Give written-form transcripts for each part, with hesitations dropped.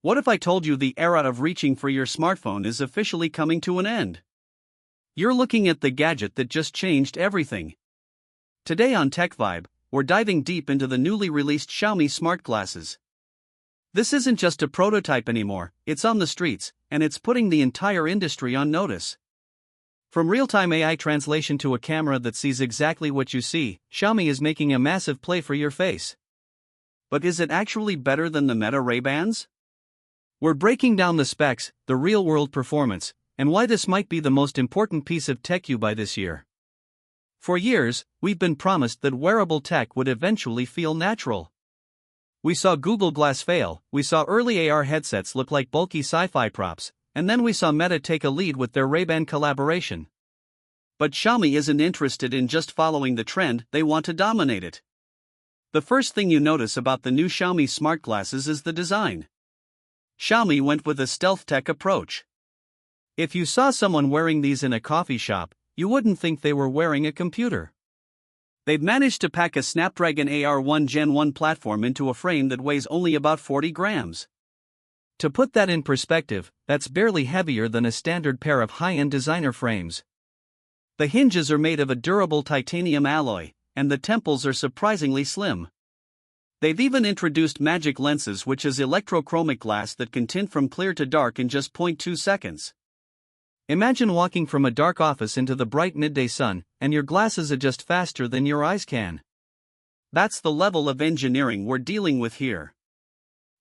What if I told you the era of reaching for your smartphone is officially coming to an end? You're looking at the gadget that just changed everything. Today on TechVibe, we're diving deep into the newly released Xiaomi Smart Glasses. This isn't just a prototype anymore, it's on the streets, and it's putting the entire industry on notice. From real-time AI translation to a camera that sees exactly what you see, Xiaomi is making a massive play for your face. But is it actually better than the Meta Ray-Bans? We're breaking down the specs, the real-world performance, and why this might be the most important piece of TechVibe this year. For years, we've been promised that wearable tech would eventually feel natural. We saw Google Glass fail, we saw early AR headsets look like bulky sci-fi props, and then we saw Meta take a lead with their Ray-Ban collaboration. But Xiaomi isn't interested in just following the trend, they want to dominate it. The first thing you notice about the new Xiaomi Smart Glasses is the design. Xiaomi went with a stealth tech approach. If you saw someone wearing these in a coffee shop, you wouldn't think they were wearing a computer. They've managed to pack a Snapdragon AR1 Gen 1 platform into a frame that weighs only about 40 grams. To put that in perspective, that's barely heavier than a standard pair of high-end designer frames. The hinges are made of a durable titanium alloy, and the temples are surprisingly slim. They've even introduced magic lenses, which is electrochromic glass that can tint from clear to dark in just 0.2 seconds. Imagine walking from a dark office into the bright midday sun, and your glasses adjust faster than your eyes can. That's the level of engineering we're dealing with here.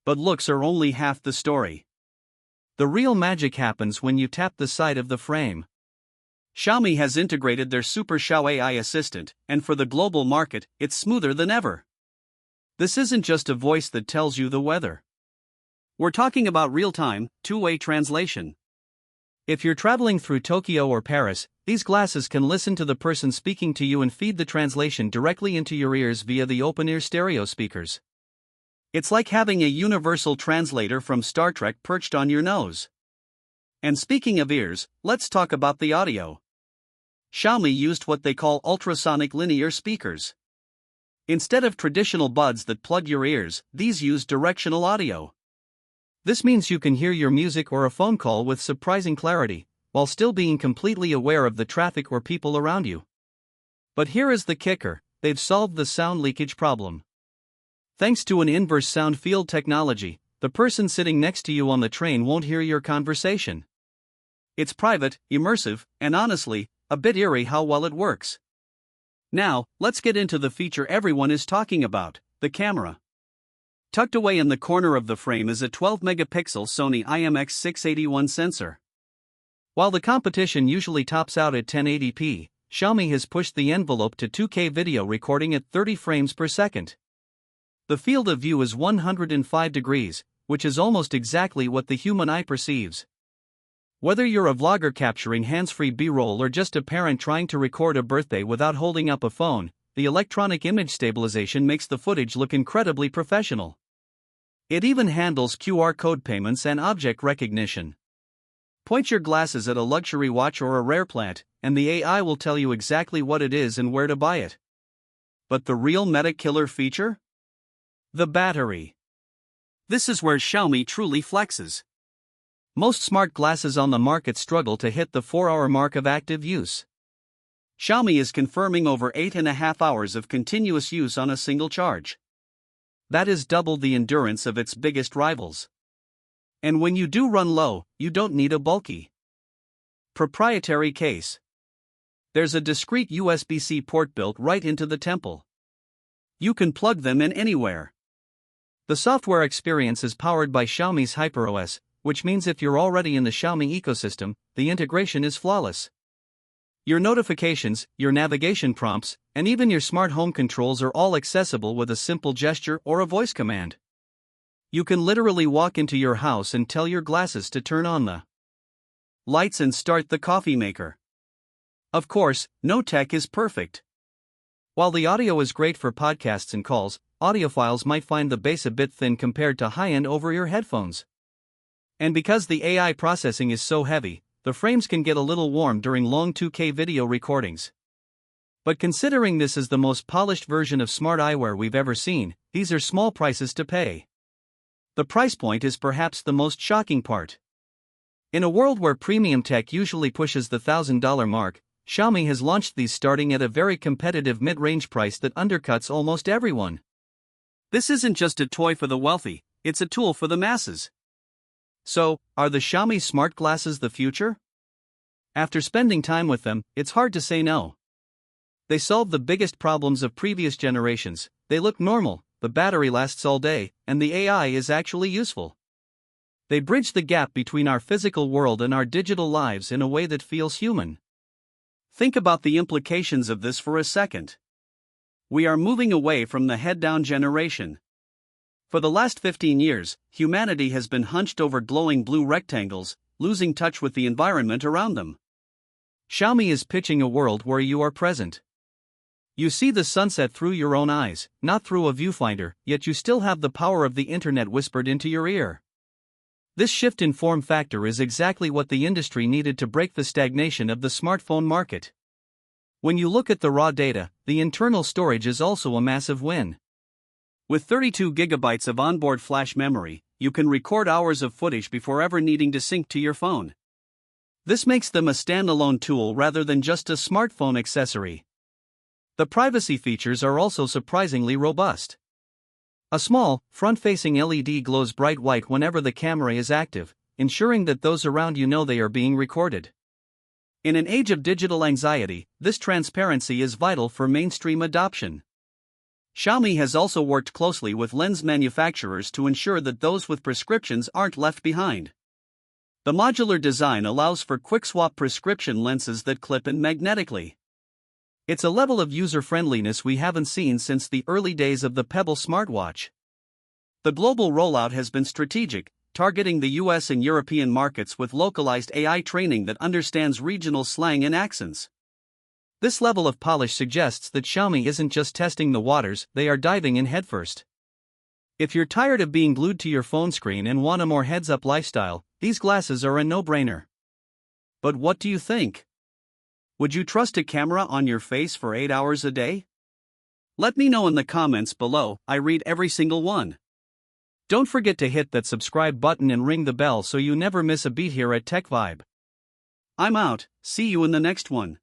But looks are only half the story. The real magic happens when you tap the side of the frame. Xiaomi has integrated their Super XiaoAI Assistant, and for the global market, it's smoother than ever. This isn't just a voice that tells you the weather. We're talking about real-time, two-way translation. If you're traveling through Tokyo or Paris, these glasses can listen to the person speaking to you and feed the translation directly into your ears via the open-ear stereo speakers. It's like having a universal translator from Star Trek perched on your nose. And speaking of ears, let's talk about the audio. Xiaomi used what they call ultrasonic linear speakers. Instead of traditional buds that plug your ears, these use directional audio. This means you can hear your music or a phone call with surprising clarity, while still being completely aware of the traffic or people around you. But here is the kicker, they've solved the sound leakage problem. Thanks to an inverse sound field technology, the person sitting next to you on the train won't hear your conversation. It's private, immersive, and honestly, a bit eerie how well it works. Now, let's get into the feature everyone is talking about, the camera. Tucked away in the corner of the frame is a 12-megapixel Sony IMX681 sensor. While the competition usually tops out at 1080p, Xiaomi has pushed the envelope to 2K video recording at 30 frames per second. The field of view is 105 degrees, which is almost exactly what the human eye perceives. Whether you're a vlogger capturing hands-free B-roll or just a parent trying to record a birthday without holding up a phone, the electronic image stabilization makes the footage look incredibly professional. It even handles QR code payments and object recognition. Point your glasses at a luxury watch or a rare plant, and the AI will tell you exactly what it is and where to buy it. But the real meta killer feature? The battery. This is where Xiaomi truly flexes. Most smart glasses on the market struggle to hit the 4-hour mark of active use. Xiaomi is confirming over 8.5 hours of continuous use on a single charge. That is double the endurance of its biggest rivals. And when you do run low, you don't need a bulky proprietary case. There's a discrete USB-C port built right into the temple. You can plug them in anywhere. The software experience is powered by Xiaomi's HyperOS, which means if you're already in the Xiaomi ecosystem, the integration is flawless. Your notifications, your navigation prompts, and even your smart home controls are all accessible with a simple gesture or a voice command. You can literally walk into your house and tell your glasses to turn on the lights and start the coffee maker. Of course, no tech is perfect. While the audio is great for podcasts and calls, audiophiles might find the bass a bit thin compared to high-end over-ear headphones. And because the AI processing is so heavy, the frames can get a little warm during long 2K video recordings. But considering this is the most polished version of smart eyewear we've ever seen, these are small prices to pay. The price point is perhaps the most shocking part. In a world where premium tech usually pushes the $1,000 mark, Xiaomi has launched these starting at a very competitive mid-range price that undercuts almost everyone. This isn't just a toy for the wealthy, it's a tool for the masses. So, are the Xiaomi Smart Glasses the future? After spending time with them, it's hard to say no. They solve the biggest problems of previous generations. They look normal, the battery lasts all day, and the AI is actually useful. They bridge the gap between our physical world and our digital lives in a way that feels human. Think about the implications of this for a second. We are moving away from the head-down generation. For the last 15 years, humanity has been hunched over glowing blue rectangles, losing touch with the environment around them. Xiaomi is pitching a world where you are present. You see the sunset through your own eyes, not through a viewfinder, yet you still have the power of the internet whispered into your ear. This shift in form factor is exactly what the industry needed to break the stagnation of the smartphone market. When you look at the raw data, the internal storage is also a massive win. With 32 gigabytes of onboard flash memory, you can record hours of footage before ever needing to sync to your phone. This makes them a standalone tool rather than just a smartphone accessory. The privacy features are also surprisingly robust. A small, front-facing LED glows bright white whenever the camera is active, ensuring that those around you know they are being recorded. In an age of digital anxiety, this transparency is vital for mainstream adoption. Xiaomi has also worked closely with lens manufacturers to ensure that those with prescriptions aren't left behind. The modular design allows for quick-swap prescription lenses that clip in magnetically. It's a level of user-friendliness we haven't seen since the early days of the Pebble smartwatch. The global rollout has been strategic, targeting the US and European markets with localized AI training that understands regional slang and accents. This level of polish suggests that Xiaomi isn't just testing the waters, they are diving in headfirst. If you're tired of being glued to your phone screen and want a more heads-up lifestyle, these glasses are a no-brainer. But what do you think? Would you trust a camera on your face for 8 hours a day? Let me know in the comments below, I read every single one. Don't forget to hit that subscribe button and ring the bell so you never miss a beat here at TechVibe. I'm out, see you in the next one.